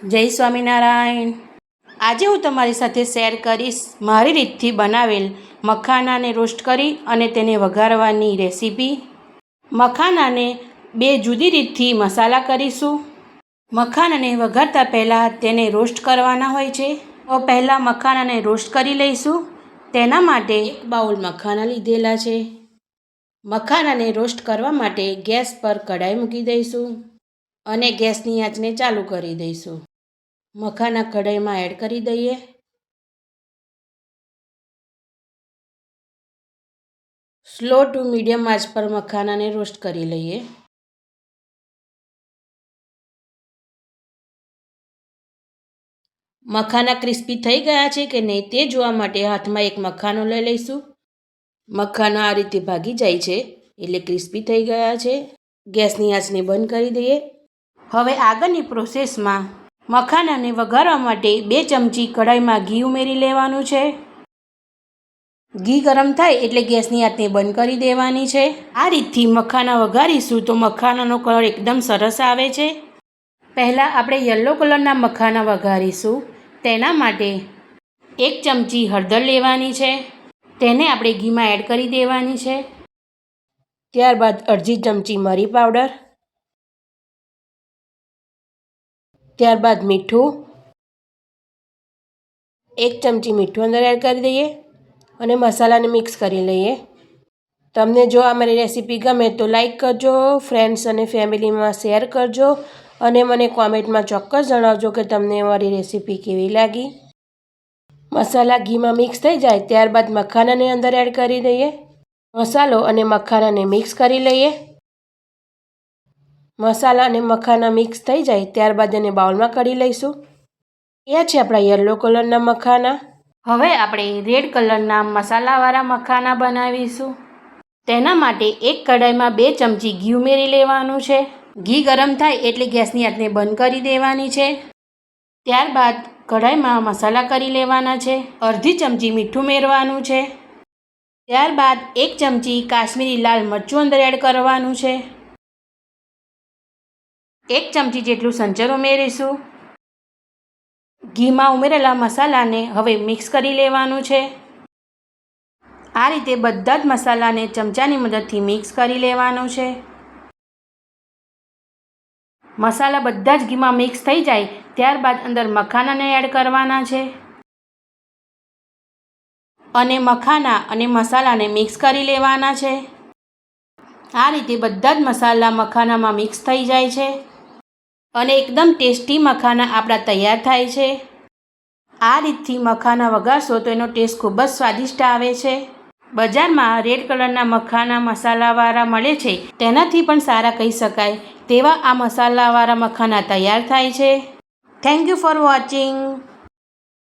જય સ્વામિનારાયણ। આજે હું તમારી સાથે શેર કરીશ મારી રીતથી બનાવેલ મખાનાને રોસ્ટ કરી અને તેને વઘારવાની રેસીપી। મખાનાને બે જુદી રીતથી મસાલા કરીશું। મખાનાને વઘારતા પહેલાં તેને રોસ્ટ કરવાના હોય છે, તો પહેલાં મખાનાને રોસ્ટ કરી લઈશું। તેના માટે એક બાઉલ મખાના લીધેલા છે। મખાનાને રોસ્ટ કરવા માટે ગેસ પર કઢાઈ મૂકી દઈશું અને ગેસની આંચને ચાલુ કરી દઈશું। મખાના કઢાઈમાં એડ કરી દઈએ। સ્લો ટુ મીડિયમ આંચ પર મખાનાને રોસ્ટ કરી લઈએ। મખાના ક્રિસ્પી થઈ ગયા છે કે નહીં તે જોવા માટે હાથમાં એક મખાનો લઈ લઈશું। મખાના આ રીતે ભાગી જાય છે એટલે ક્રિસ્પી થઈ ગયા છે। ગેસની આંચને બંધ કરી દઈએ। હવે આગળની પ્રોસેસમાં મખાનાને વઘારવા માટે 2 ચમચી કઢાઈમાં ઘી ઉમેરી લેવાનું છે। ઘી ગરમ થાય એટલે ગેસની આંચને બંધ કરી દેવાની છે। આ રીતથી મખાના વઘારીશું તો મખાનાનો કલર એકદમ સરસ આવે છે। પહેલાં આપણે યલો કલરના મખાના વઘારીશું। તેના માટે 1 ચમચી હળદર લેવાની છે, તેને આપણે ઘીમાં એડ કરી દેવાની છે। ત્યારબાદ અડધી ચમચી મરી પાવડર, ત્યારબાદ મીઠું, 1 ચમચી મીઠું અંદર એડ કરી દઈએ અને મસાલાને મિક્સ કરી લઈએ। તમને જો આ મારી રેસીપી ગમે તો લાઈક કરજો, ફ્રેન્ડ્સ અને ફેમિલીમાં શેર કરજો અને મને કોમેન્ટમાં ચોક્કસ જણાવજો કે તમને મારી રેસીપી કેવી લાગી। મસાલા ઘીમાં મિક્સ થઈ જાય ત્યારબાદ મખાનાને અંદર એડ કરી દઈએ। મસાલો અને મખાનાને મિક્સ કરી લઈએ। મસાલા અને મખાના મિક્સ થઈ જાય ત્યારબાદ એને બાઉલમાં કાઢી લઈશું। અહીંયા છે આપણા યલો કલરના મખાના। હવે આપણે રેડ કલરના મસાલાવાળા મખાના બનાવીશું। તેના માટે એક કઢાઈમાં 2 ચમચી ઘી ઉમેરી લેવાનું છે। ઘી ગરમ થાય એટલે ગેસની આંચને બંધ કરી દેવાની છે। ત્યારબાદ કઢાઈમાં મસાલા કરી લેવાના છે। અડધી ચમચી મીઠું ઉમેરવાનું છે। ત્યારબાદ 1 ચમચી કાશ્મીરી લાલ મરચું અંદર એડ કરવાનું છે। 1 ચમચી જેટલું સંચર ઉમેરીશું। ઘીમાં ઉમેરેલા મસાલાને હવે મિક્સ કરી લેવાનું છે। આ રીતે બધા જ મસાલાને ચમચાની મદદથી મિક્સ કરી લેવાનું છે। મસાલા બધા જ ઘીમાં મિક્સ થઈ જાય ત્યારબાદ અંદર મખાનાને એડ કરવાના છે અને મખાના અને મસાલાને મિક્સ કરી લેવાના છે। આ રીતે બધા જ મસાલા મખાનામાં મિક્સ થઈ જાય છે અને એકદમ ટેસ્ટી મખાના આપણા તૈયાર થાય છે। આ રીતથી મખાના વઘારશો તો એનો ટેસ્ટ ખૂબ જ સ્વાદિષ્ટ આવે છે। બજારમાં રેડ કલરના મખાના મસાલાવાળા મળે છે, તેનાથી પણ સારા કહી શકાય તેવા આ મસાલાવાળા મખાના તૈયાર થાય છે। Thank you for watching.